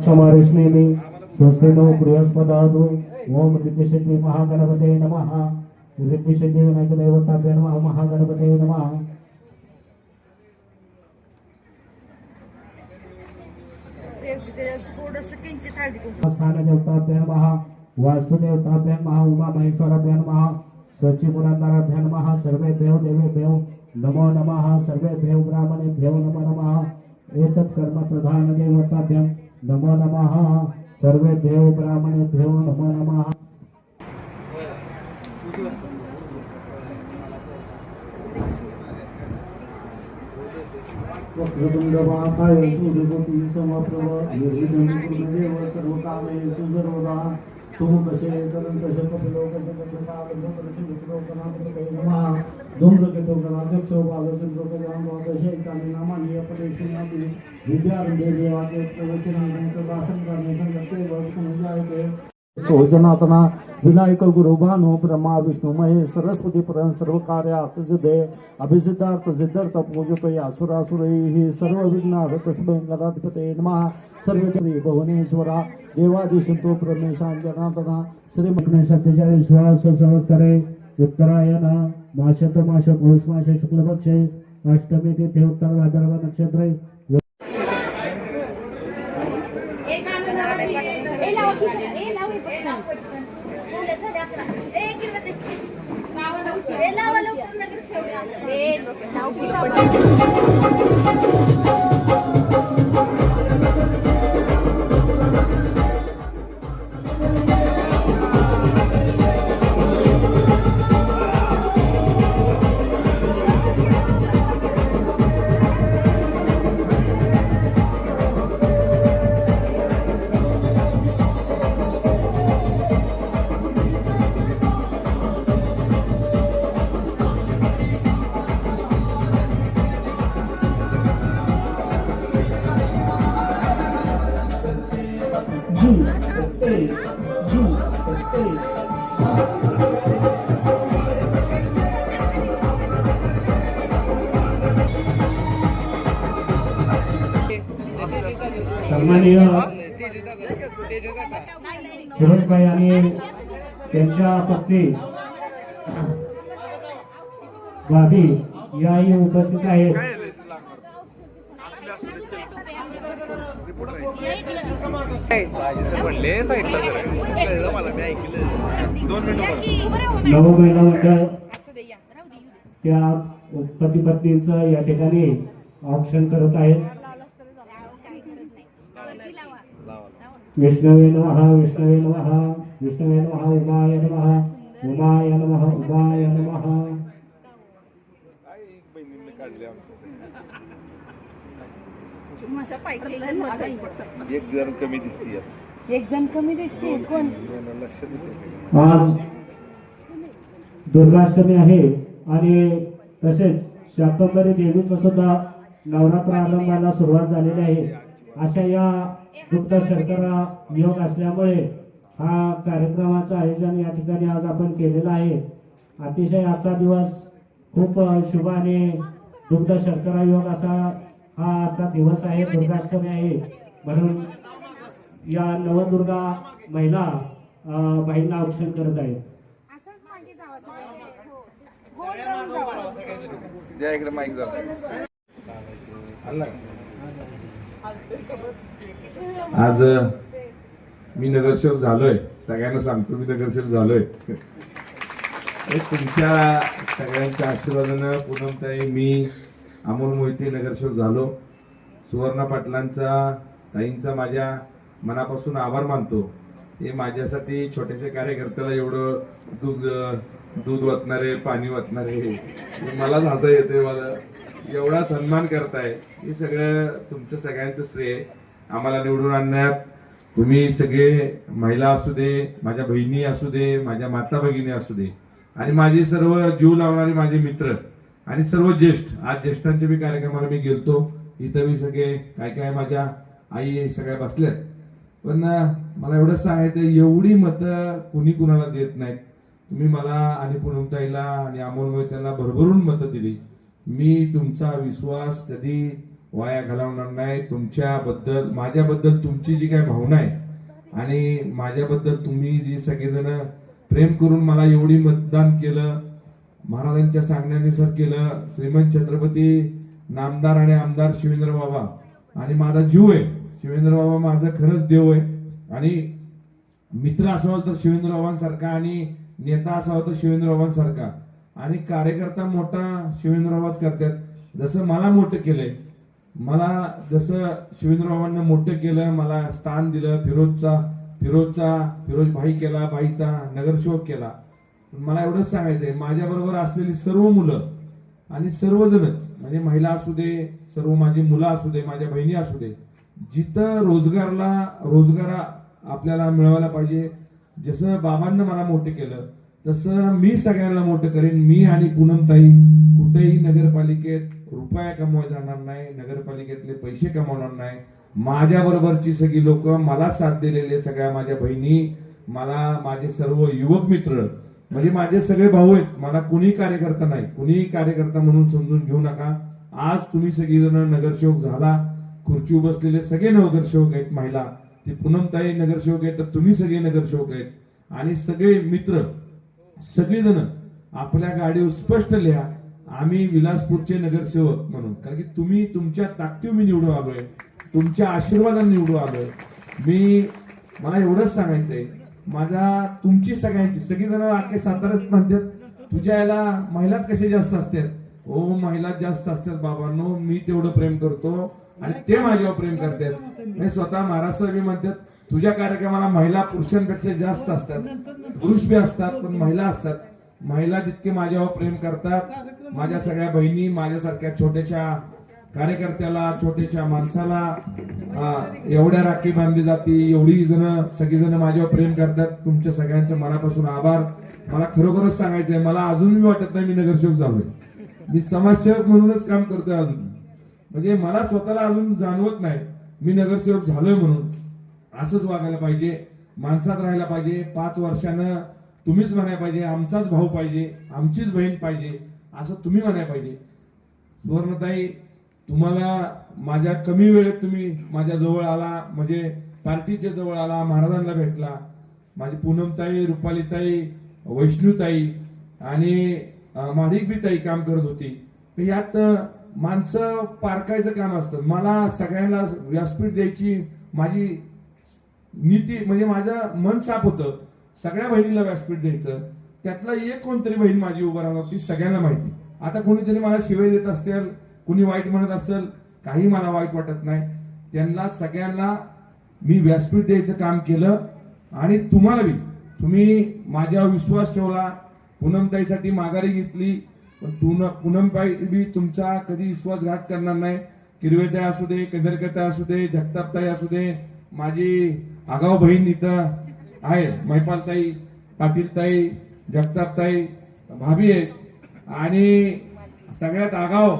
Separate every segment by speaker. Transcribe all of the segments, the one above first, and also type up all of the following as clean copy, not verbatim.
Speaker 1: समारेष्णेमि स्वस्तिनो बृहस्पतिर्दो ओम ऋद्धिसिद्धि महागणपते नमः। ऋद्धिसिद्धि विनायक देवताभ्यो नमः। महागणपते नमः। स्थान देवताभ्यो नमः। वास्तुदेवताभ्यो नमः। उमा महेश्वराभ्यो नमः। सचिपुरंदराभ्यो नमः। सर्वेभ्यो देवेभ्यो नमो नमः। सर्वेभ्यो ब्राह्मणेभ्यो नमो नमः। एतत् कर्म प्रधान देवताभ्यो नमो नमः। सर्वेभ्यो ब्राह्मणेभ्यो नमो नमः। वक्रतुंडमहाकाय सूर्यकोटि समप्रभ निर्विघ्नं कुरु देव सर्वकामेषु सर्वदा सुमुखशेखरं कपिलोकशेखरं नमः। धूम्रकेतुगणाध्यक्षो बालचंद्रोकजान्वादशैतानि नामानि अपदेशयामि। विद्यारम्भे देवाचे प्रवचनानि प्रकाशं कर्मे संगते वचनजायते। जनातना विनायक गुरु भानु ब्रह्मा विष्णु महेश सरस्वती परं सर्व कार्यार्थ सिद्धे अभिसिद्धार्थ सिद्धार्थ पूजपय असुरासुरैः सर्व विघ्नाः तस्मै गणाधिपते नमः। सर्वश्री भुवनेश्वरा देवादिशंतो परमेशान जनातना श्री मग्न 47 श्वास संवत्सरे उत्तरायण मासत मास पौष मास शुक्ल पक्षे अष्टमी तिथी उत्तर भाद्रपद नक्षत्रे सन्माननीय फिरोजभाई आणि त्यांच्या पत्नी भाभी याही उपस्थित आहेत। नवमहिला मंडळ त्या पती पत्नींचं या ठिकाणी ऑप्शन करत आहेत। विष्णवे नमः विष्णवे नमः विष्णवे नमः उमाय नमः उमाय नमः उमाय नमः।
Speaker 2: एक जण कमी दिसते कोण
Speaker 1: आज दुर्गाष्टमी आहे आणि तसेच शाकंभरी देवीचा सुद्धा नवरात्र आरंभाला सुरुवात झालेली आहे। अशा या गुप्त शर्करा योग असल्यामुळे हा कार्यक्रमाचं आयोजन या ठिकाणी आज आपण केलेलं आहे। अतिशय आजचा दिवस खूप शुभ आणि दुग्ध शर्करा योग असा हा आजचा दिवस आहे। दुर्गाष्टमी आहे म्हणून या नवदुर्गा महिला बाईंना औक्षण करत आहेत।
Speaker 2: आज मी नगरसेवक झालोय, सगळ्यांना सांगतो मी नगरसेवक झालोय। तुमच्या सगळ्यांच्या आशीर्वादानं पूनमताई मी अमोल मोहिते नगरसेवक झालो। सुवर्णा पाटलांचा ताईंचा माझ्या मनापासून आभार मानतो। हे माझ्यासाठी छोट्याशा कार्यकर्त्याला एवढं दूध वाटणारे पाणी वाटणारे मलाच हसा येते, मला एवढा सन्मान करताय हे सगळं तुमचं सगळ्यांचं श्रेय आम्हाला निवडून आणण्यात। तुम्ही सगळे महिला असू दे, माझ्या बहिणी असू दे, माझ्या माता भगिनी असू दे आणि माझे सर्व जीव लावणारे माझे मित्र आणि सर्व ज्येष्ठ, आज ज्येष्ठांच्या बी कार्यक्रमाला मी गेलतो, इथं मी सगळे काय माझ्या आई सगळ्या बसल्यात, पण मला एवढं सांगायचं एवढी मतं कुणी कुणाला देत नाहीत। तुम्ही मला आणि पूनमताईला आणि अमोल मोहित्यांना भरभरून मतं दिली। मी तुमचा विश्वास कधी वाया घालवणार नाही. तुमच्याबद्दल माझ्याबद्दल तुमची जी काही भावना आहे आणि माझ्याबद्दल तुम्ही जी सगळेजण प्रेम करून मला एवढी मतदान केलं, महाराजांच्या सांगण्यानुसार केलं. श्रीमंत छत्रपती नामदार आणि आमदार शिवेंद्र बाबा आणि माझा जीव आहे. शिवेंद्र बाबा माझा खरंच देव आहे आणि मित्र असावा तर शिवेंद्र बाबांसारखा आणि नेता असावा तर शिवेंद्र बाबांसारखा आणि कार्यकर्ता मोठा शिवेंद्र बाबाच करतात. जसं मला मोठं केलंय, मला जसं शिवेंद्र बाबांना मोठं केलं, मला स्थान दिलं, फिरोज भाई केला, भाईचा नगरसेवक केला. मला एवढंच सांगायचंय, माझ्या बरोबर असलेली सर्व मुलं आणि सर्वजणच म्हणजे महिला असू दे, सर्व माझी मुलं असू दे, माझ्या बहिणी असू दे, जिथं रोजगार आपल्याला मिळवायला पाहिजे. जसं बाबांना मला मोठं केलं तसं मी सगळ्यांना मोठं करेन. मी आणि पूनमताई कुठेही नगरपालिकेत रुपया कमवायला जाणार नाही, नगरपालिकेतले पैसे कमवणार नाही. माझ्या बरोबरची सगळी लोक, मला साथ दिलेले सगळ्या माझ्या बहिणी, मला माझे सर्व युवक मित्र म्हणजे माझे सगळे भाऊ आहेत. मला कुणी कार्यकर्ता नाही, कुणी कार्यकर्ता म्हणून समजून घेऊ नका. आज तुम्ही सगळीजण नगरसेवक झाला, खुर्ची बसलेले सगळे नगरसेवक आहेत. महिला ती पूनमताई नगरसेवक आहेत, तर तुम्ही सगळे नगरसेवक आहेत आणि सगळे मित्र सगळेजण आपल्या गाडीवर स्पष्ट लिहा, आम्ही विलासपूरचे नगरसेवक म्हणून. कारण की तुम्ही तुमच्या ताकदीवर मी निवडून आलोय, तुमच्या आशीर्वादाने निवडून आलोय. मला एवढंच सांगायचंय, माझा तुमची सगळ्यांची सगळीजण अख्खे साताराच म्हणतात तुझ्या याला महिलाच कसे जास्त असतात. हो, महिलाच जास्त असतात बाबांनो. मी तेवढं प्रेम करतो आणि ते माझ्यावर प्रेम करतात. मी स्वतः महाराज साहेब म्हणतात तुझ्या कार्यक्रमाला महिला पुरुषांपेक्षा जास्त असतात, पुरुष बी असतात पण महिला असतात. महिला जितके माझ्यावर प्रेम करतात, माझ्या सगळ्या बहिणी, माझ्यासारख्या छोट्याशा कार्यकर्त्याला, छोट्याशा माणसाला एवढ्या राखी बांधली जाते, एवढी जण सगळीजण माझ्यावर प्रेम करतात. तुमच्या सगळ्यांचं मनापासून आभार. मला खरोखरच सांगायचंय, मला अजूनही वाटत नाही मी नगरसेवक झालोय. मी समाजसेवक म्हणूनच काम करतोय अजून. म्हणजे मला स्वतःला अजून जाणवत नाही मी नगरसेवक झालोय म्हणून. असंच वागायला पाहिजे, माणसात राहायला पाहिजे. 5 वर्षानं तुम्हीच म्हणायला पाहिजे आमचाच भाऊ पाहिजे, आमचीच बहीण पाहिजे, असं तुम्ही म्हणायला पाहिजे. सुवर्णताई, तुम्हाला माझ्या कमी वेळेत तुम्ही माझ्या जवळ आला, म्हणजे पार्टीच्या जवळ आला, महाराजांना भेटला. माझी पूनमताई, रुपालीताई, वैष्णूताई आणि माणिकबीताई काम करत होती. यात माणसं पारखायचं काम असतं. मला सगळ्यांना व्यासपीठ द्यायची माझी नीती, म्हणजे माझं मन साफ होतं सगळ्या बहिणीला व्यासपीठ द्यायचं. त्यातला एक कोणतरी बहीण माझी उभं राहणार ती सगळ्यांना माहिती. आता कोणीतरी मला शिवाय देत असेल, कुणी वाईट म्हणत असेल, काही मला वाईट वाटत नाही. त्यांना सगळ्यांना मी व्यासपीठ द्यायचं काम केलं आणि तुम्हाला बी तुम्ही माझ्यावर विश्वास ठेवला, पूनमताईसाठी माघारी घेतली. पण पूनमताई बी तुमचा कधी विश्वासघात करणार नाही. किरवेताई असू दे, केंद्रकरताई असू दे, जगतापताई असू दे, माझी आगाव बहीण इथं आहे, महिपालताई, पाटीलताई, जगतापताई भाभी आहेत. आणि सगळ्यात आगाव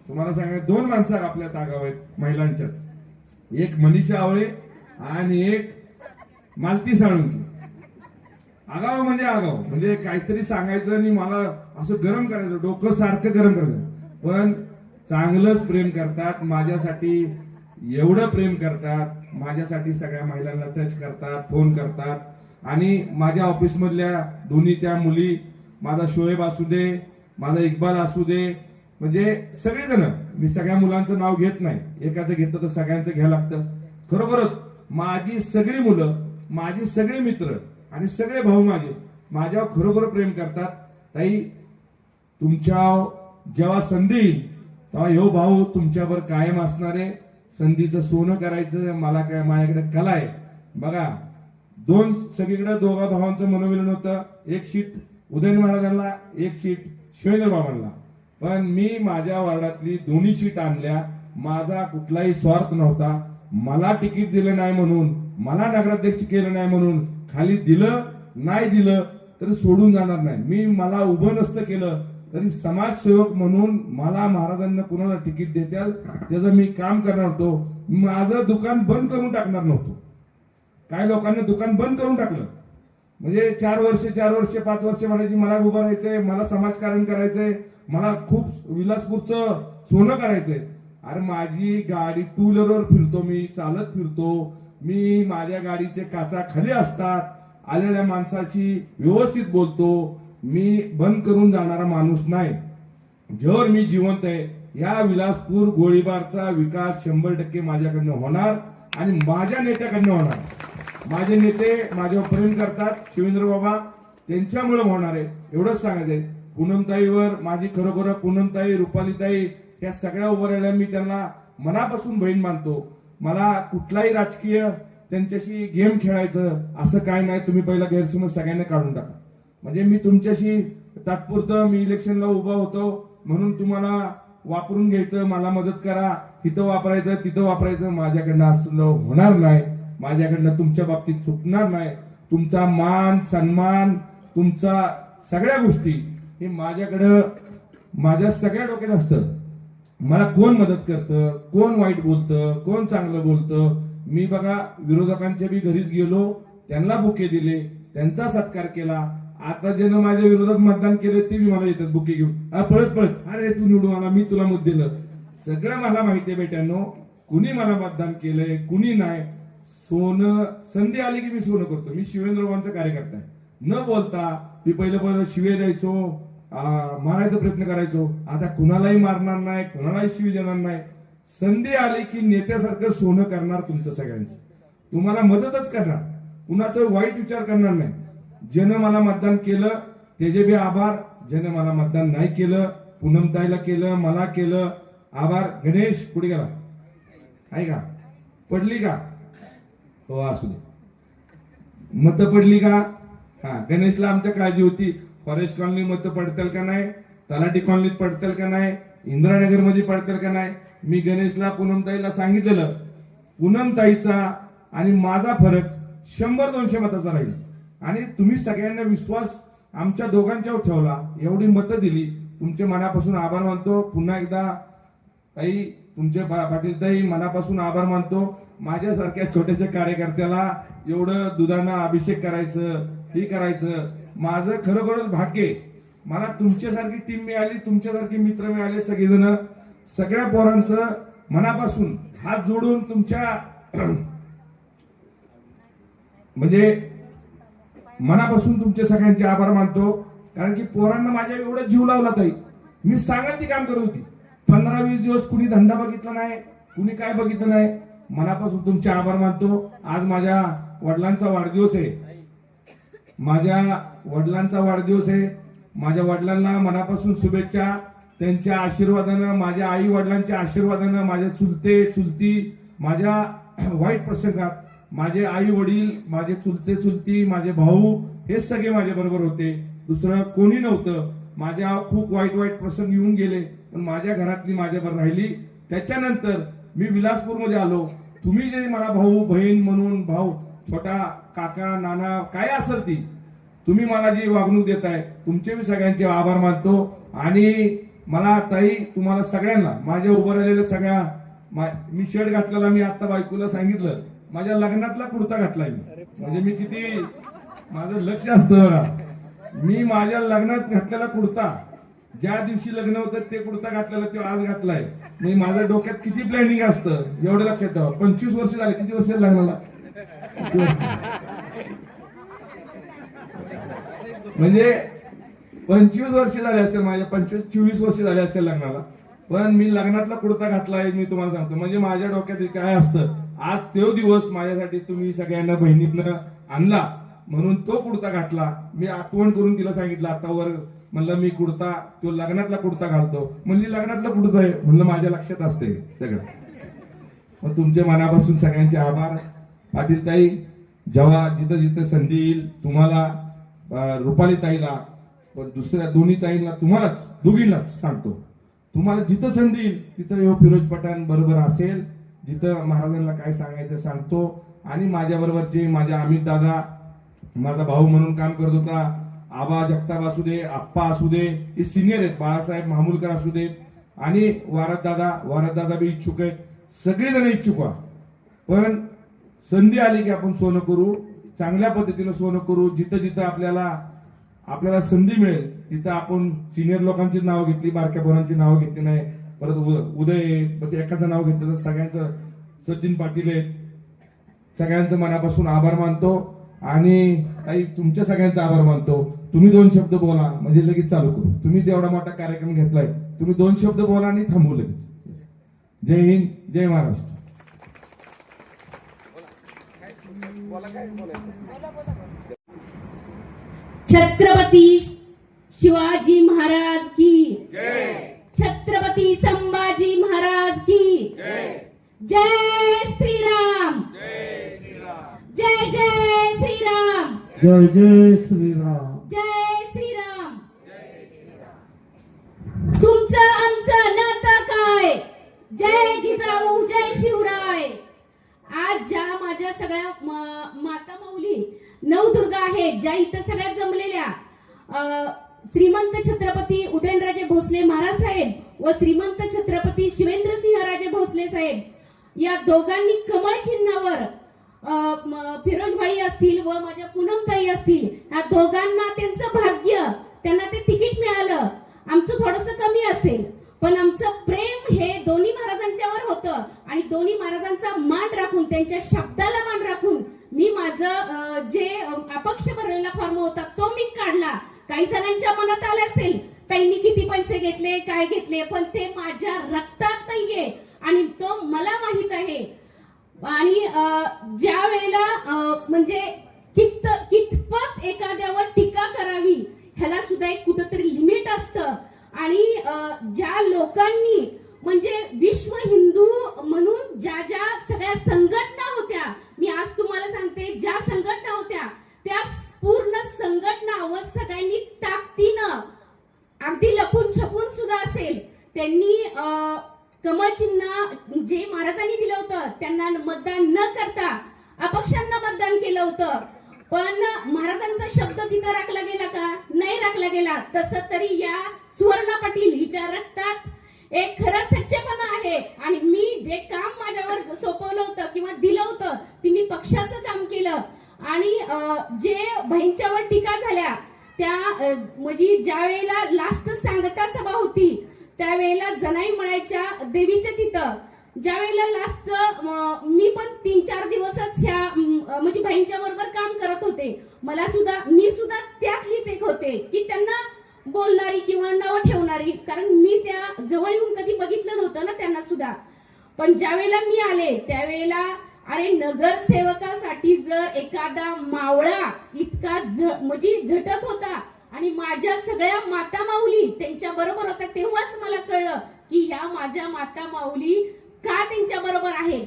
Speaker 2: तुम्हाला सांगायचं 2 माणसं आपल्यात आगाव आहेत महिलांच्यात, एक मनीषा आवळे आणि एक मालती साळुंके. आगाव म्हणजे काहीतरी सांगायचं आणि मला असं गरम करायचं, डोकं सारखं गरम करायचं. पण चांगलंच प्रेम करतात माझ्यासाठी, एवढं प्रेम करतात माझ्यासाठी. सगळ्या महिलांना टच करतात, फोन करतात. आणि माझ्या ऑफिस मधल्या दोन्ही त्या मुली, माझा शोएब असू दे, माझा इक्बाल असू दे, म्हणजे सगळेजण, मी सगळ्या मुलांचं नाव घेत नाही, एकाचं घेतलं तर सगळ्यांचं घ्यायला लागतं. खरोखरच माझी सगळी मुलं, माझी सगळे मित्र आणि सगळे भाऊ माझ्यावर खरोखर प्रेम करतात. ताई, तुमच्या जेव्हा संधी येईल तेव्हा ह्यो भाऊ तुमच्यावर कायम असणारे. संधीचं सोनं करायचं मला काय, माझ्याकडे कला आहे. बघा, सगळीकडे दोघा भावांचं मनोमिलन होतं. एक सीट उदयन महाराजांना, एक सीट शिवेंद्र बाबांना. पण मी माझ्या वार्डातली दोन्ही सीट आणल्या. माझा कुठलाही स्वार्थ नव्हता. मला तिकीट दिलं नाही म्हणून, मला नगराध्यक्ष केलं नाही म्हणून, खाली दिलं नाही दिलं तरी सोडून जाणार नाही. मला उभं नसतं केलं तरी समाजसेवक म्हणून मला महाराजांना कुणाला तिकीट देत्याल त्याचं मी काम करणार होतो. माझं दुकान बंद करून टाकणार नव्हतो. काही लोकांनी दुकान बंद करून टाकलं, म्हणजे 4 वर्ष 5 वर्ष म्हणायची मला उभं राहायचंय, मला समाजकारण करायचंय, मला खूप विलासपूरचं सोनं करायचंय. अरे माझी गाडी टू व्हीलरवर फिरतो, मी चालत फिरतो, मी माझ्या गाडीचे काचा खाली असतात, आलेल्या माणसाशी व्यवस्थित बोलतो, मी बंद करून जाणारा माणूस नाही. जर मी जिवंत आहे, या विलासपूर गोळीबारचा विकास 100% माझ्याकडनं होणार आणि माझ्या नेत्याकडनं होणार. माझे नेते माझ्यावर प्रेम करतात, शिवेंद्र बाबा, त्यांच्यामुळे होणार आहे. एवढंच सांगायचंय. पूनमताईवर माझी खरोखर पूनमताई, रुपालीताई या सगळ्या उभं राहिल्या, मी त्यांना मनापासून बहीण मानतो. मला कुठलाही राजकीय त्यांच्याशी गेम खेळायचं असं काय नाही. तुम्ही पहिला गैरसमज सगळ्यांना काढून टाका. म्हणजे मी तुमच्याशी तात्पुरतं, मी इलेक्शनला उभा होतो म्हणून तुम्हाला वापरून घ्यायचं, मला मदत करा, तिथं वापरायचं तिथं वापरायचं, माझ्याकडनं असं होणार नाही. माझ्याकडनं तुमच्या बाबतीत चुकणार नाही. तुमचा मान सन्मान, तुमचा सगळ्या गोष्टी हे माझ्याकडं माझ्या सगळ्या डोक्यात असतं. मला कोण मदत करतं, कोण वाईट बोलतं, कोण चांगलं बोलतं. मी बघा विरोधकांच्या बी घरीच गेलो, त्यांना बुके दिले, त्यांचा सत्कार केला. आता ज्यानं माझ्या विरोधात मतदान केले ते बी मला येतात बुके घेऊन, पळत पळत, अरे तू निवडून आला, मी तुला मत दिलं. सगळं मला माहिती आहे बेट्यांनो, कुणी मला मतदान केलंय कुणी नाही. सोनं संधी आली की मी सोनं करतो. मी शिवेंद्रबाबांचा कार्यकर्ता आहे. न बोलता मी पहिलं शिवे द्यायचो, मारायचा प्रयत्न करायचो. आता कुणालाही मारणार नाही, कुणालाही शिवी देणार नाही. संधी आली की नेत्यासारखं सोनं करणार तुमचं सगळ्यांचं. तुम्हाला मदतच करणार, कुणाचं वाईट विचार करणार नाही. ज्यानं मला मतदान केलं त्याचे बी आभार, ज्यानं मला मतदान नाही केलं, पूनमताईला केलं, मला केलं, आभार. गणेश पुढे गेला आहे का, पडली का, हो असू दे, मत पडली का. हा, गणेशला आमच्या काळजी होती. फॉरेस्ट कॉलनी मत पडतील का नाही, तलाठी कॉलनीत पडतील का नाही, इंदिरानगर मध्ये पडतील का नाही. मी गणेशला पूनमताईला सांगितलेलं, पूनमताईचा आणि माझा फरक 100-200 मताचा राहील. आणि तुम्ही सगळ्यांना विश्वास आमच्या दोघांच्यावर ठेवला, एवढी मतं दिली, तुमचे मनापासून आभार मानतो. पुन्हा एकदा ताई, तुमचे पाटील ताई, मनापासून आभार मानतो. माझ्यासारख्या छोट्याशा कार्यकर्त्याला एवढं दुधानं अभिषेक करायचं, हे करायचं, माझं खरोखरच भाग्य आहे. मला तुमच्यासारखी टीम मिळाली, तुमच्यासारखे मित्र मिळाले, सगळेजण, सगळ्या पोरांचं मनापासून हात जोडून तुमच्या म्हणजे मनापासून तुमचे सगळ्यांचे आभार मानतो. कारण की पोरांना माझ्या एवढं जीव लावला ताई. मी सांगत ती काम करत होती. 15-20 दिवस कुणी धंदा बघितला नाही, कुणी काय बघितलं नाही. मनापासून तुमचे आभार मानतो. आज माझ्या वडिलांचा वाढदिवस आहे, माझ्या वडिलांचा वाढदिवस आहे. माझ्या वडिलांना मनापासून शुभेच्छा. त्यांच्या आशीर्वादानं, माझ्या आई वडिलांच्या आशीर्वादानं, माझ्या चुलते चुलती, माझ्या वाईट प्रसंगात माझे आई वडील, माझे चुलते चुलती, माझे भाऊ हे सगळे माझ्या बरोबर होते. दुसरं कोणी नव्हतं. माझ्या खूप वाईट वाईट प्रसंग येऊन गेले, पण माझ्या घरातली माझ्याबरोबर राहिली. त्याच्यानंतर मी विलासपूरमध्ये आलो. तुम्ही जे मला भाऊ बहीण म्हणून, भाऊ छोटा काका नाना काय असेल ती, तुम्ही मला जी वागणूक देताय, तुमचे मी सगळ्यांचे आभार मानतो. आणि मला ताई, तुम्हाला सगळ्यांना, माझ्या उभं राहिलेल्या सगळ्या, मी शर्ट घातलेला, मी आता बायकोला सांगितलं, माझ्या लग्नातला कुर्ता घातलाय मी. म्हणजे मी किती, माझं लक्ष असतं बघा. मी माझ्या लग्नात घातलेला कुर्ता, ज्या दिवशी लग्न होतं ते कुर्ता घातलेला तो आज घातलाय. मी माझ्या डोक्यात किती प्लॅनिंग असतं एवढं लक्षात ठेवा. 25 वर्ष झाले. किती वर्ष लग्नाला, म्हणजे 25 वर्ष झाले असते माझ्या, 25-24 वर्ष झाले असते लग्नाला. पण मी लग्नातला कुर्ता घातलाय, मी तुम्हाला सांगतो. म्हणजे माझ्या डोक्यात काय असतं, आज तो दिवस माझ्यासाठी तुम्ही सगळ्यांना बहिणीतनं आणला म्हणून तो कुर्ता घातला. मी आठवण करून तिला सांगितलं आतावर, म्हणलं मी कुर्ता, तो लग्नातला कुर्ता घालतो. म्हणजे लग्नातला कुर्ता आहे, म्हणलं माझ्या लक्षात असते सगळं. मग तुमच्या मनापासून सगळ्यांचे आभार. पाटील ताई, जेव्हा जिथं जिथं संधी येईल तुम्हाला, रुपाली ताईला, दुसऱ्या दोन्ही ताईंना, तुम्हालाच दोघींनाच सांगतो, तुम्हाला जिथं संधी येईल तिथं फिरोज पठाण बरोबर असेल. जिथं महाराजांना काय सांगायचं सांगतो. आणि माझ्या बरोबर जे माझ्या अमित दादा, माझा भाऊ म्हणून काम करत होता, आबा जगताप असू दे, आप्पा असू दे, हे सिनियर आहेत, बाळासाहेब महामुलकर असू देत, आणि वारद दादा बी इच्छुक आहेत. सगळेजण इच्छुक व्हा. पण संधी आली की आपण सोनं करू, चांगल्या पद्धतीनं सोनं करू. जिथं जिथं आपल्याला संधी मिळेल तिथं आपण सिनियर लोकांची नावं घेतली, बारक्या पोरांची नावं घेतली नाही. परत उदय आहेत, बस एकाचं नाव घेतलं तर सगळ्यांचं, सचिन पाटील आहेत, सगळ्यांचं मनापासून आभार मानतो. आणि ताई तुमच्या सगळ्यांचा आभार मानतो. तुम्ही 2 शब्द बोला म्हणजे लगेच चालू करू. तुम्ही जेवढा मोठा कार्यक्रम घेतलाय, तुम्ही 2 शब्द बोला आणि थांबू लगेच. जय हिंद, जय महाराष्ट्र.
Speaker 3: छत्रपती शिवाजी महाराज की जय. छत्रपती संभाजी महाराज की जय. जय श्रीराम. जय जय श्रीराम.
Speaker 1: जय जय श्रीराम.
Speaker 3: जय श्रीराम. तुमचं आमचं नातं काय. जय जिजाऊ, जय शिवराय. आज ज्या माझ्या सगळ्या माता माऊली नवदुर्गा आहेत, ज्या इथं सगळ्यात जमलेल्या, श्रीमंत छत्रपती उदयनराजे भोसले महाराज साहेब व श्रीमंत छत्रपती शिवेंद्रसिंहराजे भोसले साहेब, या दोघांनी कमळ चिन्हावर फिरोजभाई असतील व माझ्या पूनमताई असतील, या दोघांना त्यांचं भाग्य, त्यांना ते तिकीट मिळालं. आमचं थोडंसं कमी असेल, पण आमचं प्रेम हे दोन्ही महाराजांच्यावर होतं. आणि दोन्ही महाराजांचा मान राखून, त्यांच्या शब्दाला मान राखून मी माझं जे अपक्ष भरलेला फॉर्म होता तो मी काढला. काही जणांच्या मनात आलं असेल ताईंनी किती पैसे घेतले, काय घेतले, पण ते माझ्या रक्तात नाहीये आणि तो मला माहित आहे. आणि ज्या वेळेला म्हणजे कितपत एखाद्यावर टीका करावी ह्याला सुद्धा एक कुठंतरी लिमिट असतं. आणि ज्या लोकांनी म्हणजे विश्व हिंदू म्हणून ज्या ज्या सगळ्या संघटना होत्या, मी आज तुम्हाला सांगते, ज्या संघटना होत्या त्या पूर्ण संघटना व सगळ्यांनी ताकदीनं, अगदी लपून छपून सुद्धा असेल, त्यांनी कमळ चिन्ह जे महाराजांनी दिलं होतं त्यांना मतदान न करता अपक्षांना मतदान केलं होतं. पण महाराजांचा शब्द तिथं राखला गेला का? नाही राखला गेला. तसं तरी या सुवर्णा पाटील हिच्या रक्तात एक खरं सच्चेपणा आहे. आणि मी जे काम माझ्यावर सोपवलं होतं किंवा दिलं होतं ते मी पक्षाचं काम केलं. आणि जे बहिणीच्यावर टीका झाल्या त्या म्हणजे ज्या वेळेला लास्ट सांगता सभा होती त्यावेळेला जनाई मळायच्या देवीच्या तिथं ज्या वेळेला लास्ट मी पण 3-4 दिवसच ह्या म्हणजे बहिणीच्या बरोबर काम करत होते. मी सुद्धा त्यातलीच एक होते की त्यांना बोलणारी किंवा नाव ठेवणारी, कारण मी त्या जवळ येऊन कधी बघितलं नव्हतं ना त्यांना सुद्धा. पण ज्या वेळेला मी आले त्यावेळेला अरे नगरसेवकासाठी जर एखादा मावळा इतका म्हणजे झटत होता आणि माझ्या सगळ्या माता माऊली त्यांच्या बरोबर होत्या, तेव्हाच मला कळलं की ह्या माझ्या माता माऊली का त्यांच्या बरोबर आहेत.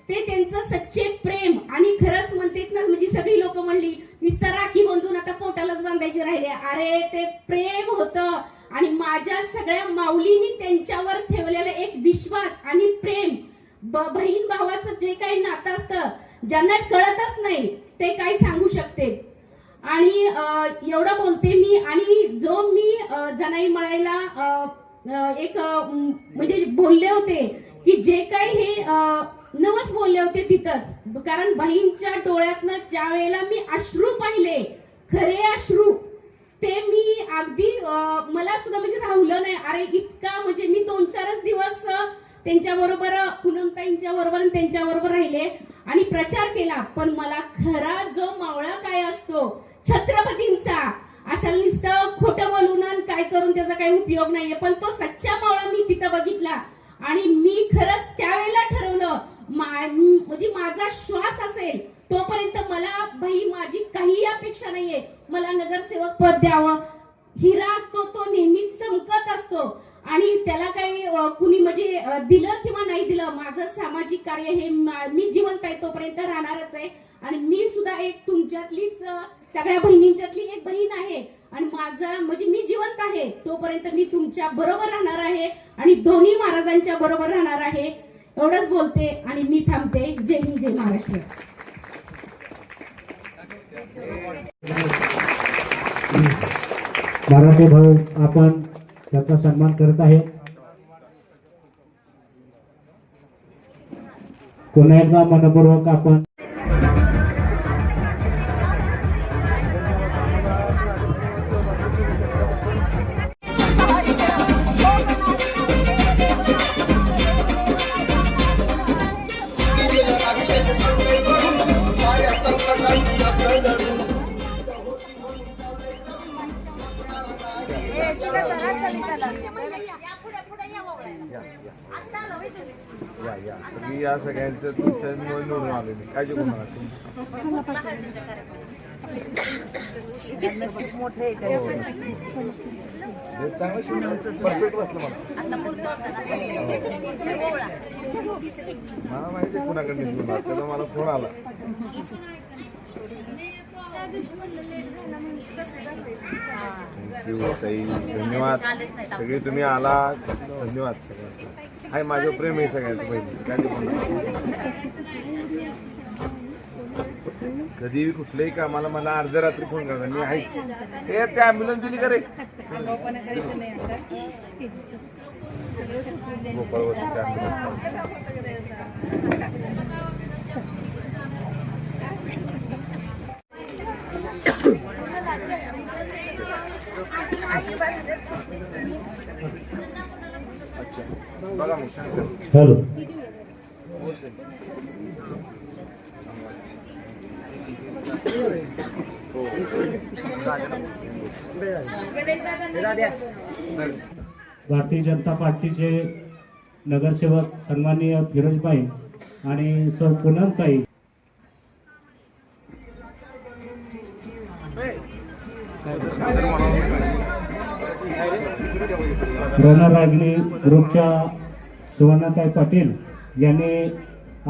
Speaker 3: ते त्यांचं सच्चे प्रेम. आणि खरंच म्हणतात ना, म्हणजे सगळी लोक म्हणली नुसतं राखी बांधून आता पोटालाच बांधायचे राहिले. अरे ते प्रेम होतं. आणि माझ्या सगळ्या माऊलींनी त्यांच्यावर ठेवलेलं एक विश्वास आणि प्रेम, बहीण भावाचं जे काही नातं असतं ज्यांना कळतच नाही ते काही सांगू शकते. आणि एवढं बोलते मी. आणि जो मी जनाई मळायला एक म्हणजे बोलले होते की जे काही हे नवस बोलले होते तिथंच, कारण बहीणच्या डोळ्यातनं ज्या वेळेला मी अश्रू पाहिले, खरे अश्रू, ते मी अगदी मला सुद्धा म्हणजे राहुलं नाही. अरे इतका म्हणजे मी 2-4 दिवस त्यांच्या बरोबर पूनमताईंच्या बरोबर आणि त्यांच्या बरोबर राहिले आणि प्रचार केला. पण मला खरा जो मावळा काय असतो छत्रपतींचा, अशा नुसतं खोटं बोलून काय करून त्याचा काही उपयोग नाहीये. पण तो सच्चा मावळा मी तिथं बघितला. आणि मी खरंच त्यावेळेला ठरवलं म्हणजे माझा श्वास असेल तोपर्यंत मला माझी काही अपेक्षा नाहीये. मला नगरसेवक पद द्यावं. हिरा असतो तो नेहमीच चमकत असतो आणि त्याला काही कुणी म्हणजे दिलं किंवा नाही दिलं, माझं सामाजिक कार्य हे मी जिवंत आहे तोपर्यंत राहणारच आहे. आणि मी सुद्धा एक तुमच्यातलीच सगळ्या बहिणींच्यातली एक बहीण आहे. आणि माझा म्हणजे मी जिवंत आहे तोपर्यंत मी तुमच्या बरोबर राहणार आहे आणि दोन्ही महाराजांच्या बरोबर राहणार आहे. एवढंच बोलते आणि मी थांबते. जय हिंद, जय महाराष्ट्र.
Speaker 1: मराठी भाऊ आपण त्याचा सन्मान करत आहे. पुन्हा एकदा मनपूर्वक आपण
Speaker 2: या या सगळी या सगळ्यांचं तुमच्या निवडून आलेली काय करू नका परफेक्ट बसलं मला माहिती आहे कुणाकडे निवडून त्याचा मला फोन आला ताई धन्यवाद सगळे तुम्ही आला धन्यवाद सगळ्यांचा हाय माझं प्रेम आहे सगळ्यांचं पाहिजे काय कधी कुठल्याही कामाला मला अर्ध्या रात्री फोन करता मी आहे हे त्या ॲम्ब्युलन्स दिली का रे बघा मग
Speaker 1: हॅलो भारतीय जनता पार्टीचे नगरसेवक सन्माननीय फिरोजभाई आणि सौ पूनमताई रोना रागणी ग्रुपच्या सुवर्णाताई पाटील यांनी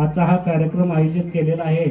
Speaker 1: आजचा हा कार्यक्रम आयोजित केलेला आहे.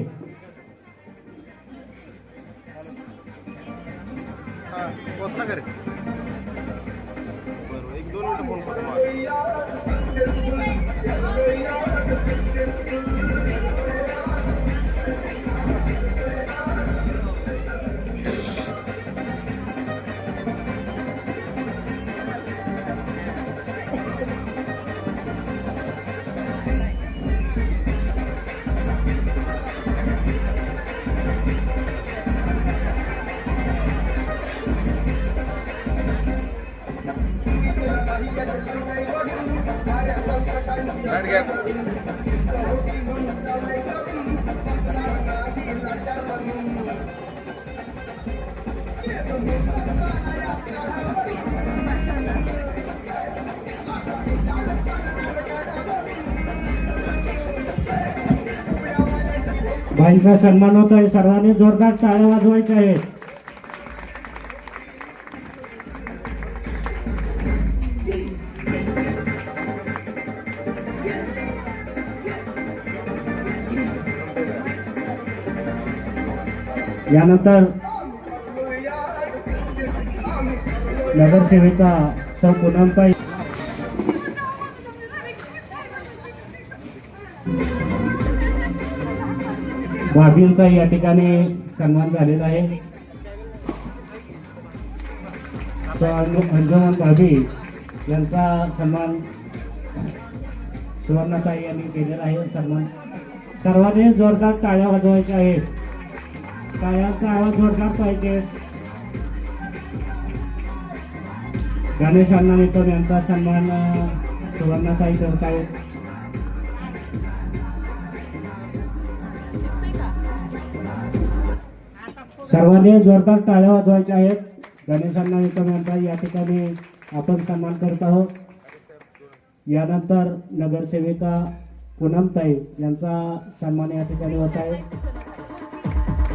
Speaker 1: भाईंचा सन्मान होत आहे. सर्वांनी जोरदार टाळ्या वाजवायच्या आहेत. यानंतर नगरसेविका सौ पूनमताई भाभींचा या ठिकाणी सन्मान झालेला आहे. अंजुमन भाभी यांचा सन्मान सुवर्णाताई यांनी केलेला आहे. सन्मान सर्वांनी जोरदार टाळ्या वाजवायच्या आहेत. टाळ्यांचा आवाज जोरदार पाहिजे. गणेश अण्णा निकम यांचा सन्मान सुवर्णाताई करत आहेत. सर्वांनी जोरदार टाळ्या वाजवायच्या आहेत. गणेश अण्णा निकम यांचा या ठिकाणी आपण सन्मान करत आहोत. यानंतर नगरसेविका पूनमताई यांचा सन्मान या ठिकाणी होत आहे.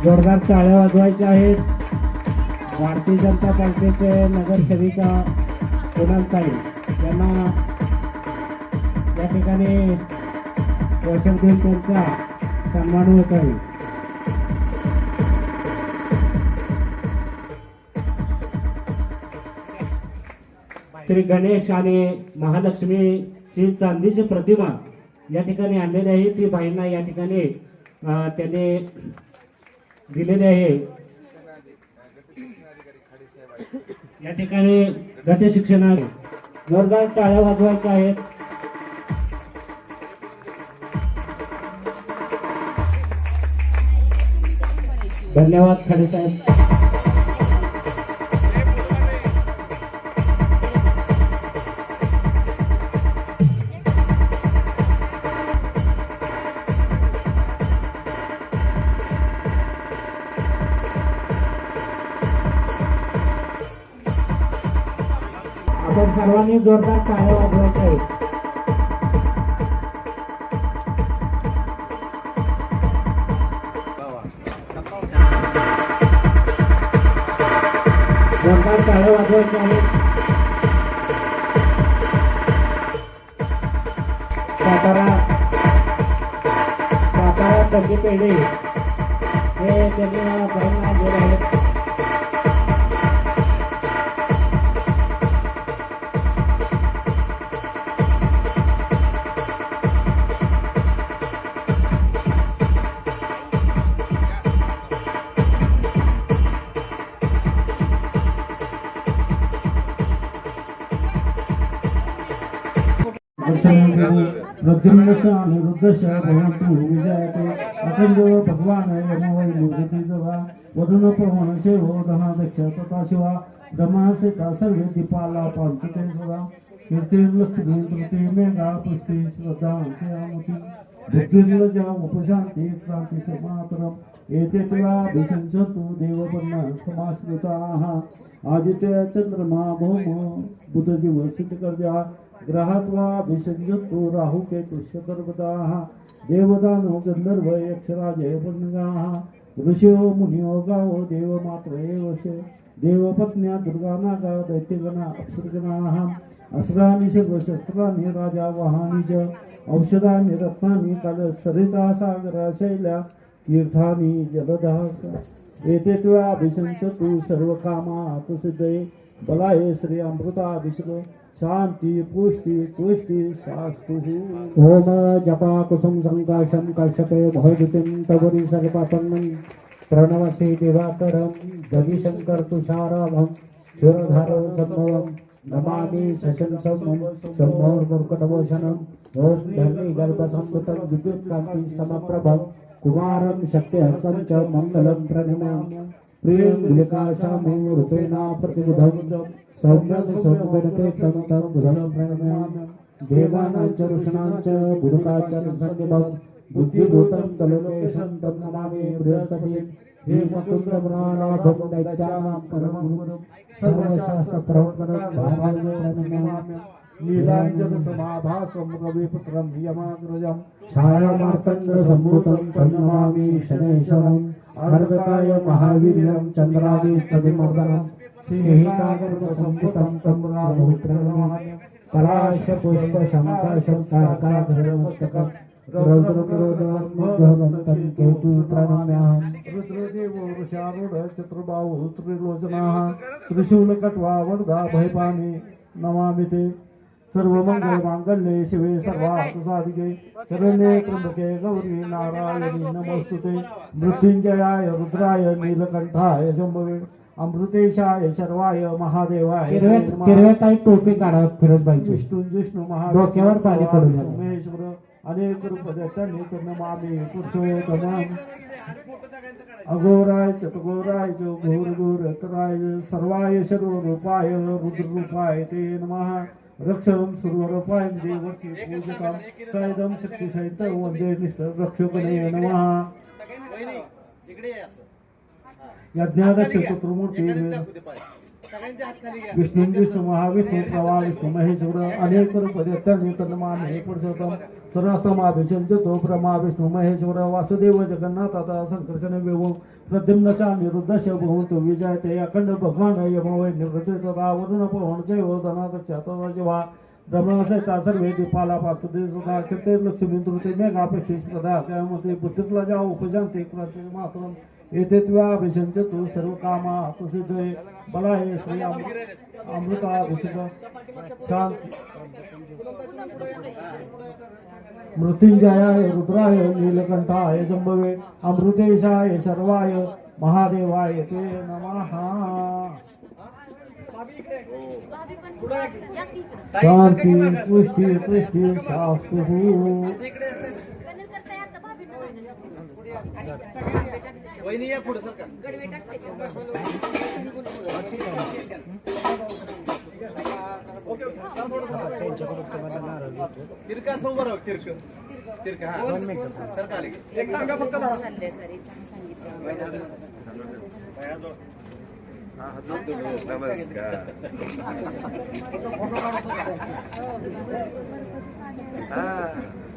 Speaker 1: जोरदार टाळ्या वाजवायच्या आहेत. भारतीय जनता पार्टीचे नगरसेविका पूनमताई यांना या ठिकाणी पोषण देऊन त्यांचा सन्मान होत आहे. श्री गणेश आणि महालक्ष्मीची चांदीची प्रतिमा या ठिकाणी आणलेली आहे. ती बाईंना या ठिकाणी त्याने दिलेली आहे. या ठिकाणी गट शिक्षण जोरदार टाळ्या वाजवायच्या आहेत. धन्यवाद खडे साहेब. आपण सर्वांनी जोरदार टाळ्या वाजवायच्या आहेत. डबे पेढे हे त्यांनी मला बहिणीला दिले आहेत. प्रद्युम्नश अनिरुद्धश भवन्तु विजयते अखंड भगवान यमवै मूर्ति जवा वरुण पवन शेवो धनादक्ष तथा शिवा ब्रह्मसेता सर्वे दीपाला पांचते सदा कीर्ति लक्ष्मी कृति मेघा पुष्टि श्रद्धा अंत्यामुति बुद्धिर्लज उपशांति क्रांति समातरम एते तुला विसंचतु देवपन्ना समाश्रिताः आदित्य चंद्रमा भौम बुध जीव सिद्ध कर द्या ग्रहात्वा विसंजतो राहु के तुष्यकर्मताः देवदानो गंधर्व यक्षराजय वर्णगाः ऋषयो मुनियो गावो देवमात्र एवशे देवपत्न्या दुर्गा नागा दैत्यगणा अप्सरगणाः अस्त्राणि सर्वशस्त्राणि राजा वाहानि च औषधानि रत्नानि काल सरिता सागरा शैल्या तीर्थानि जलदः एते त्वा विसंचतु सर्वकामा तुसिद्धये बलाये श्री अमृताभिषेक शांति पुष्टि तुष्टि शास्तु ओम जपा कुसुम संकाशम कश्यपे भयभीतिं तवरी सर्वपन्नं प्रणवसे दिवाकरं जगिशंकर तुषाराभं क्षीरधारो सम्भवं नमामि शशंसं शम्भोर्मुर्कटभूषणं ओम धन्य गर्भसंभूतं विद्युत्कान्ति समप्रभं कुमारं शक्तिहस्तं च मङ्गलं प्रणमामि प्रियं विकाशामि रूपेणा प्रतिबुधं सौम्यं सौम्यगणते तन्तं बुधं प्रणमामि देवानां च ऋषीणां च गुरुकाचं संगमं बुद्धिभूतं तलोकेशं तं नमामि बृहस्पतिं हेमकुन्द्रमृणानाभं दैत्यानां परमं गुरुं सर्वशास्त्रप्रवर्तनं भावाय प्रणमामि नीलाञ्जन समाभासं रविपुत्रं यमाग्रजं छायामार्तण्ड सम्भूतं तं नमामि शनैश्वरम् अर्धकाय महावीर्यं चन्द्रादिस्तदिमर्दनं सिंहिकागर्भसम्भूतं तं राहुप्रणमामि पलाश पुष्प शङ्काशं तारकाधरमस्तकं रौद्रक्रोधवन्तं केतु प्रणम्याहं रुद्रदेवो वृषारूढ चतुर्बाहु त्रिलोचनाः त्रिशूलकट्वा वरदा भयपानि नमामि ते सर्वमंगल मांगल्ये शिवे सर्वार्थसाधिके शरण्ये त्र्यंबके गौरी नारायणी नमोस्तुते मृत्युंजयाय रुद्राय नीलकंठाय शंभवे अमृतेशाय शर्वाय महादेवाय
Speaker 4: किरवेताई टोपी काढा फिरोजबाईची
Speaker 1: विष्णू
Speaker 4: डोक्यावर पाणी पडू नये.
Speaker 1: महेश्वर अनेक रूपदर्शनी तन्नमामि पुरुषोत्तमम् अघोराय चतुघोराय च घोर घोरतराय सर्वाय सर्वरूपाय रुद्ररूपाय ते नमः रक्षं सुरवरपायं देवस्य पूजितं सैदं शक्तिसहितं वन्दे निष्ठ रक्षकने नमः यज्ञादक्ष चतुर्मूर्ती विष्णु महाविष्णू प्रभा विष्णु महेश्वर अनेक रूपदेत्यानि तन्नमामि पुरुषोत्तम सरस्तमाभिषंचतो ब्रह्मा विष्णु महेश्वर वासुदेव जगन्नाथ संकर्षण विभो प्रद्युम्नश अनिरुद्धश भवन्तु विजयते अखंड भगवान यमवै निवृत्ति तथा वरुण पवन चैव धनादक्ष तथा जिवा ब्रह्मसेता सर्वे दीपाला पातुते सदा कीर्ते लक्ष्मी दुर्ते मेघापेक्षी सदा त्यामध्ये बुद्धितला जाओ उपजान्ते क्रांति मातरम एते त्वा विसंचतु सर्वकामा तुसिद्धये बलाये श्री अमृताभिषेक शांति मृत्युंजयाय रुद्राय नीलकंठाय जंबवे अमृतेशाय सर्वाय महादेवाय ते नमः शांति पुष्टि पुष्टि शास्तु
Speaker 5: तिरका सोबर तिरका हा सरकार एक टांगा फक्त धरा नमस्कार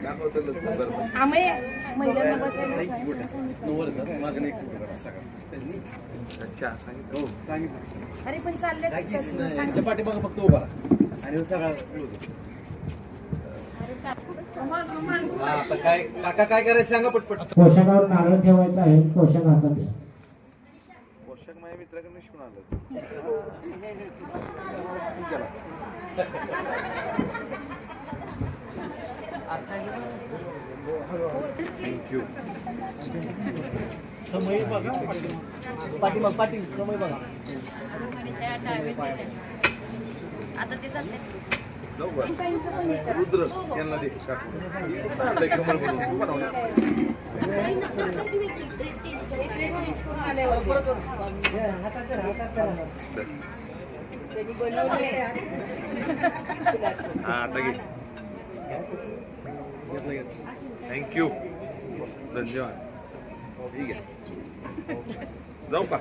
Speaker 3: आम्ही महिलांना बसायला
Speaker 5: अच्छा सांगितलं सांगितलं
Speaker 3: अरे पण चालले
Speaker 5: पाठीमागं फक्त उभा आणि सगळा हा, आता काय काका काय करायचं सांगा पटपट.
Speaker 4: पोशाखावर नारळ ठेवायचा आहे, पोशाख हातात घ्या.
Speaker 2: पोशाख माझ्या मित्राकडून शिकून आलं. थँक्यू.
Speaker 5: पाटील समय बघा.
Speaker 6: आता ते चालते.
Speaker 2: जाऊ बा. रुद्र यांना दे काकू. आता एक कमल बनवू. तू बनव ना. हा आता घे. थँक्यू. धन्यवाद. ठीक आहे. जाऊ का?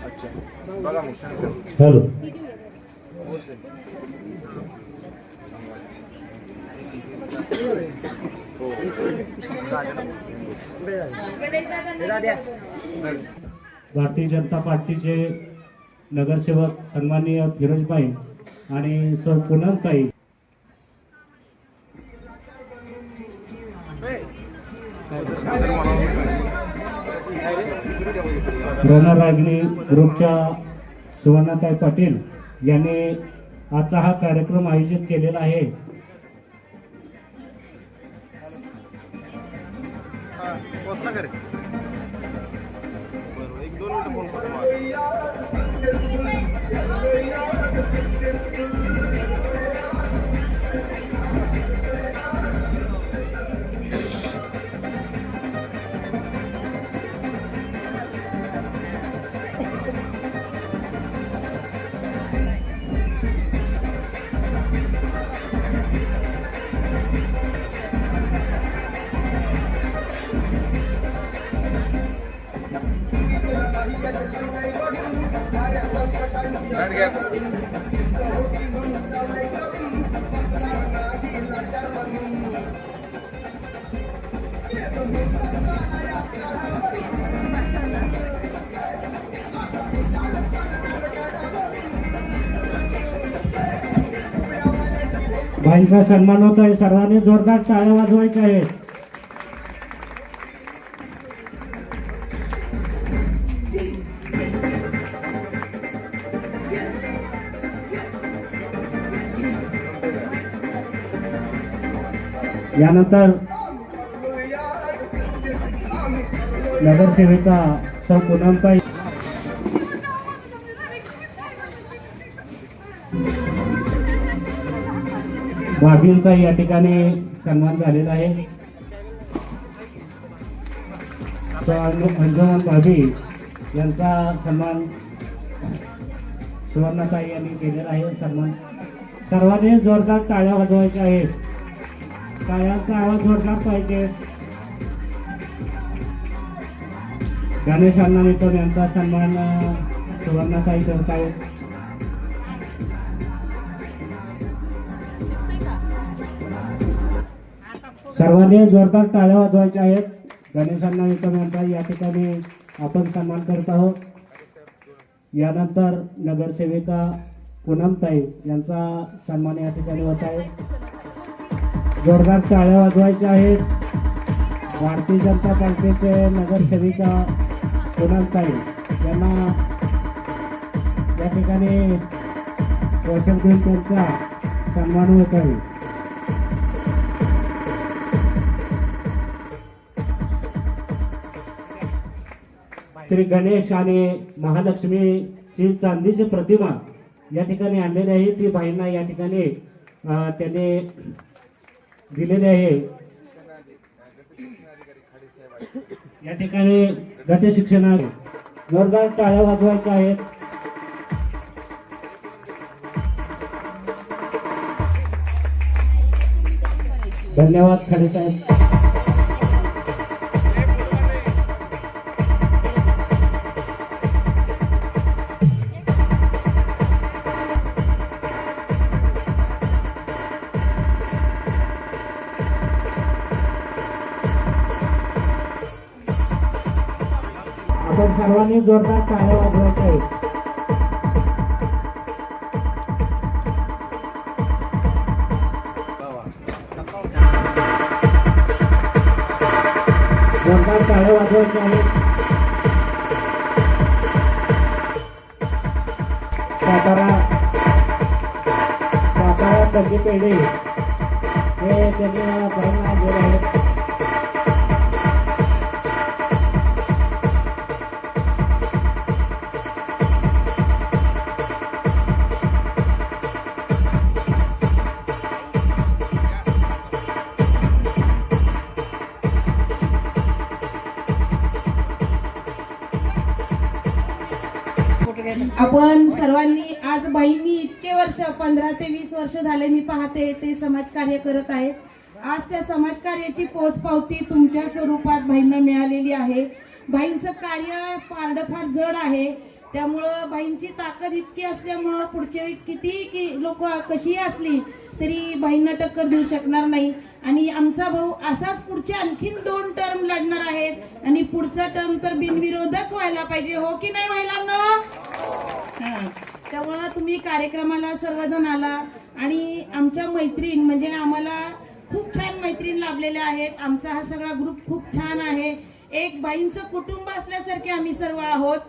Speaker 2: अच्छा बघा मग सांगा.
Speaker 4: हॅलो. भारतीय जनता पार्टीचे नगरसेवक सन्माननीय फिरोजभाई आणि सौ पूनमताई रोना रागणी ग्रुपच्या सुवर्णाताई पाटील यांनी आजचा हा कार्यक्रम आयोजित केलेला आहे.
Speaker 2: पोचला का रे? बरोबर. एक दोन मिनिटं फोन करतो.
Speaker 4: भाईंचा सन्मान होत आहे. सर्वांनी जोरदार टाळ्या वाजवायच्या आहेत. यानंतर नगरसेविका सौ पूनमताई भाभींचा या ठिकाणी सन्मान झालेला आहे. अंजुमन भाभी यांचा सन्मान सुवर्णाताई यांनी केलेला आहे. सन्मान सर्वांनी जोरदार टाळ्या वाजवायच्या आहेत. टाळ्यांचा आवाज जोरदार पाहिजे. गणेश अण्णा निकम यांचा सन्मान सुवर्णाताई करत आहेत. सर्वांनी जोरदार टाळ्या वाजवायच्या आहेत. गणेश अण्णा निकम यांचा या ठिकाणी आपण सन्मान करत आहोत. यानंतर नगरसेविका पूनमताई यांचा सन्मान या ठिकाणी होत आहे. जोरदार टाळ्या वाजवायच्या आहेत. भारतीय जनता पार्टीचे नगरसेविका पूनमताई यांना या ठिकाणी पोषक देऊन त्यांचा सन्मान होत आहे. श्री गणेश आणि महालक्ष्मीची चांदीची प्रतिमा या ठिकाणी आणलेली आहे. ती भाईंना या ठिकाणी त्यांनी दिलेली आहे. या ठिकाणी गट शिक्षणात जोरदार टाळ्या वाजवायच्या आहेत. धन्यवाद खडे साहेब. सर्वांनी जोरदार टाळ्या वाजवायच्या आहेत. जोरदार टाळ्या वाजवायच्या आहेत. सातारा तर्फे पेढे हे त्यांनी बहिणींना दिले आहेत.
Speaker 7: आपण सर्वांनी आज बाईंनी इतके वर्ष 15 ते 20 वर्ष झाले मी पाहते ते समाजकार्य करत आहेत. आज त्या समाजकार्याची पोचपावती तुमच्या स्वरूपात बाईंना मिळालेली आहे. बाईंचं कार्य फार जड आहे. त्यामुळं बाईंची ताकद इतकी असल्यामुळं पुढचे किती लोक कशी असली तरी बाईंना टक्कर देऊ शकणार नाही. आणि आमचा भाऊ असाच पुढचे आणखीन 2 टर्म लढणार आहेत आणि पुढचा टर्म तर बिनविरोधच व्हायला पाहिजे. हो की नाही व्हायला ना? त्यामुळं तुम्ही कार्यक्रमाला सर्वजण आला आणि आमच्या मैत्रीण म्हणजे आम्हाला खूप छान मैत्रीण लाभलेल्या आहेत. आमचा हा सगळा ग्रुप खूप छान आहे. एक बाईंचं कुटुंब असल्यासारखे आम्ही सर्व आहोत.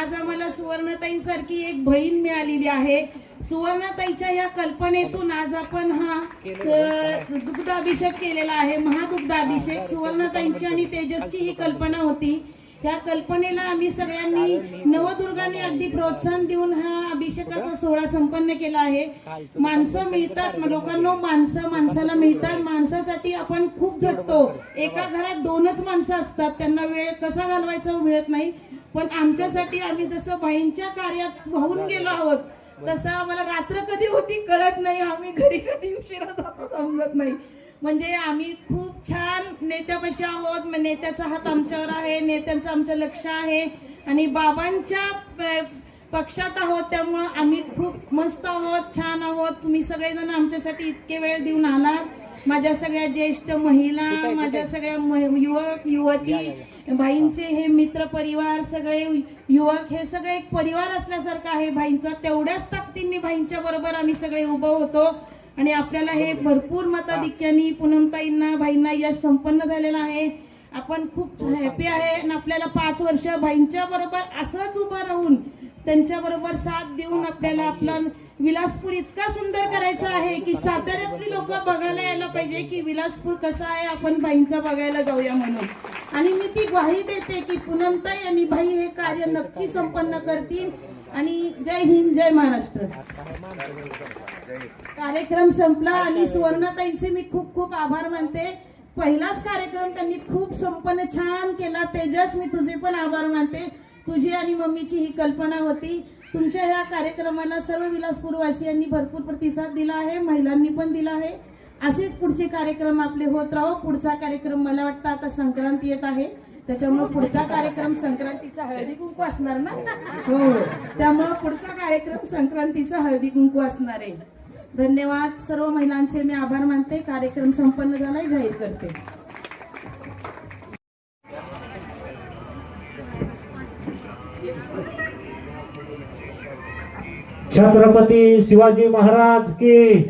Speaker 7: आज आम्हाला सुवर्णताईंसारखी एक बहीण मिळालेली आहे. सुवर्णताईच्या या कल्पनेतून आज आपण हा दुग्धाभिषेक केलेला आहे. महादुग्धाभिषेक सुवर्णताईंची आणि तेजसची ही कल्पना होती. त्या कल्पनेला आम्ही सगळ्यांनी नवदुर्गाने अगदी प्रोत्साहन देऊन हा अभिषेकाचा सोहळा संपन्न केला आहे. माणसं मिळतात लोकांना, माणसाला मिळतात. माणसासाठी आपण खूप झटतो. एका घरात 2च माणसं असतात, त्यांना वेळ कसा घालवायचा मिळत नाही. पण आमच्यासाठी आम्ही जसं बाईंच्या कार्यात वाहून गेलो आहोत तसं आम्हाला रात्र कधी होती कळत नाही. आम्ही घरी कधी उशिरा जातो समजत नाही. म्हणजे आम्ही खूप छान नेत्यापाशी आहोत. नेत्याचा हात आमच्यावर आहे, नेत्यांचं आमचं लक्ष आहे आणि बाबांच्या पक्षात आहोत. त्यामुळं आम्ही खूप मस्त आहोत, छान आहोत. तुम्ही सगळेजण आमच्यासाठी इतके वेळ देऊन आला. माझ्या सगळ्या ज्येष्ठ महिला, माझ्या सगळ्या युवक युवती, भाईंचे हे मित्र परिवार, सगळे युवक, हे सगळे एक परिवार असल्यासारखं आहे भाईंचा. तेवढ्याच ताकदीने भाईंच्या बरोबर आम्ही सगळे उभं होतो आणि आपल्याला हे भरपूर मताधिक्याने पूनमताईंना भाईंना यश संपन्न झालेलं आहे. आपण खूप हॅपी आहे आणि आपल्याला 5 वर्ष भाईंच्या बरोबर असंच उभं राहून त्यांच्या बरोबर साथ देऊन आपल्याला आपला विलासपूर इतका सुंदर करायचा आहे की साताऱ्यातली लोक बघायला यायला पाहिजे की विलासपूर कसा आहे, आपण भाईंचा बघायला जाऊया म्हणून. आणि मी ती ग्वाही देते की पूनमताई आणि भाई हे कार्य नक्की संपन्न करतील. आणि जय हिंद, जय महाराष्ट्र. कार्यक्रम संपला आणि सुवर्णताईंचे मी खूप खूप आभार मानते. पहिलाच कार्यक्रम त्यांनी खूप संपन्न छान केला. तेजस, मी तुझे पण आभार मानते. तुझी आणि मम्मीची ही कल्पना होती. तुमच्या या कार्यक्रमाला सर्व विलासपूरवासियांनी भरपूर प्रतिसाद दिला आहे, महिलांनी पण दिला आहे. असेच पुढचे कार्यक्रम आपले होत राहो. पुढचा कार्यक्रम मला वाटतं आता संक्रांती येत आहे, त्याच्यामुळे पुढचा कार्यक्रम संक्रांतीचा हळदी कुंकू असणार ना? हो, त्यामुळे पुढचा कार्यक्रम संक्रांतीचा हळदी कुंकू असणार आहे. धन्यवाद. सर्व महिलांचे मी आभार मानते. कार्यक्रम संपन्न झालाय, जाहीर करते.
Speaker 4: छत्रपती शिवाजी महाराज की.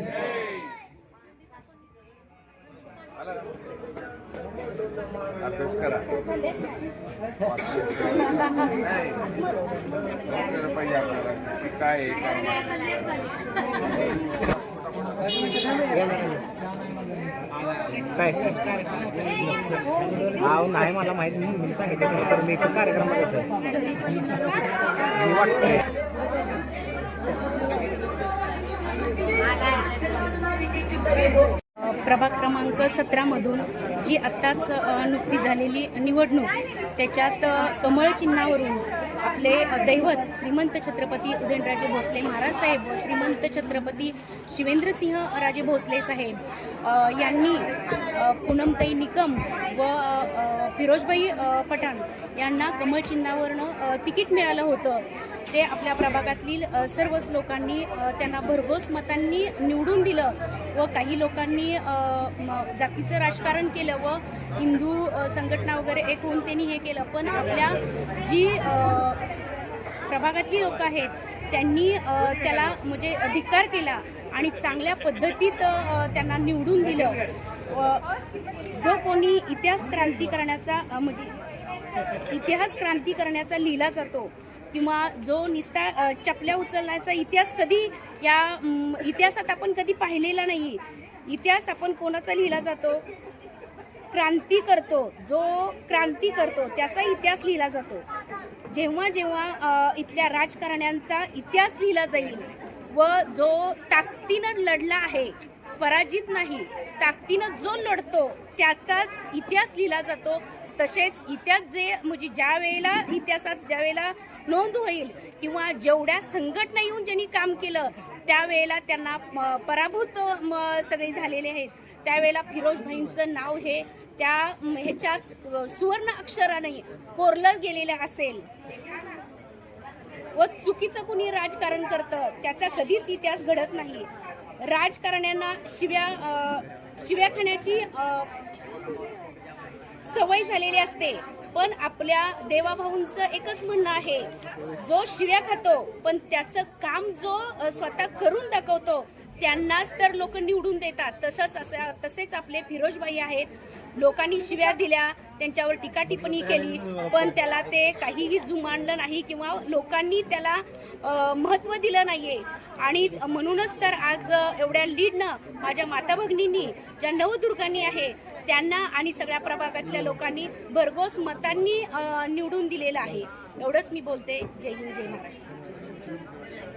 Speaker 8: काय नाही मला माहित नाही. मी सांगितलं तर मी कार्यक्रमात
Speaker 9: प्रभाग क्रमांक 17 मधून जी आत्ताच नुकती झालेली निवडणूक, त्याच्यात कमळ चिन्हावरून आपले दैवत श्रीमंत छत्रपती उदयनराजे भोसले महाराज साहेब व श्रीमंत छत्रपती शिवेंद्रसिंह राजे भोसले साहेब यांनी पूनमताई निकम व फिरोजबाई पठाण यांना कमळ चिन्हावरनं तिकीट मिळालं होतं. ते आपल्या प्रभागातील सर्वच लोकांनी त्यांना भरघोस मतांनी निवडून दिलं व काही लोकांनी जातीचं राजकारण केलं व हिंदू संघटना वगैरे एक होऊन त्यांनी हे केलं. पण आपल्या जी प्रभागातली लोक आहेत त्यांनी त्याला म्हणजे अधिकार केला आणि चांगल्या पद्धतीत त्यांना निवडून दिलं. जो कोणी इतिहास क्रांती करण्याचा म्हणजे इतिहास क्रांती करण्याचा लिहिला जातो किंवा जो निस्ता चपल्या उचलण्याचा इतिहास कधी या इतिहासात आपण कधी पाहिलेला नाही. इतिहास आपण कोणाचा लिहिला जातो? क्रांती करतो, जो क्रांती करतो त्याचा इतिहास लिहिला जातो. जेव्हा जेव्हा इथल्या राजकारण्यांचा इतिहास लिहिला जाईल व जो ताकदीनं लढला आहे, पराजित नाही, ताकदीनं जो लढतो त्याचाच इतिहास लिहिला जातो. तसेच इतिहास जे म्हणजे ज्या वेळेला इतिहासात ज्या वेळेला नोंद होईल किंवा जेवढ्या संघटना येऊन ज्यांनी काम केलं त्यावेळेला त्यांना पराभूत सगळे झालेले आहेत. त्यावेळेला फिरोजभाईंचं नाव हे त्या ह्याच्यात सुवर्ण अक्षराने कोरलं गेलेलं असेल व चुकीचं कुणी राजकारण करतं त्याचा कधीच इतिहास घडत नाही. राजकारण्यांना शिव्या खाण्याची सवय झालेली असते. पण आपल्या देवाभाऊंचं एकच म्हणणं आहे, जो शिव्या खातो पण त्याचं काम जो स्वतः करून दाखवतो त्यांनाच तर लोक निवडून देतात. तसेच आपले फिरोजभाई आहेत. लोकांनी शिव्या दिल्या, त्यांच्यावर टीका टिप्पणी केली, पण त्याला ते काहीही जुमानलं नाही किंवा लोकांनी त्याला महत्त्व दिलं नाहीये. आणि म्हणूनच तर आज एवढ्या लीडनं माझ्या माता भगिनींनी ज्या नवदुर्गांनी आहे त्यांना आणि सगळ्या प्रभागातल्या लोकांनी भरघोस मतांनी निवडून दिलेलं आहे. एवढंच मी बोलते. जय हिंद, जय महाराष्ट्र.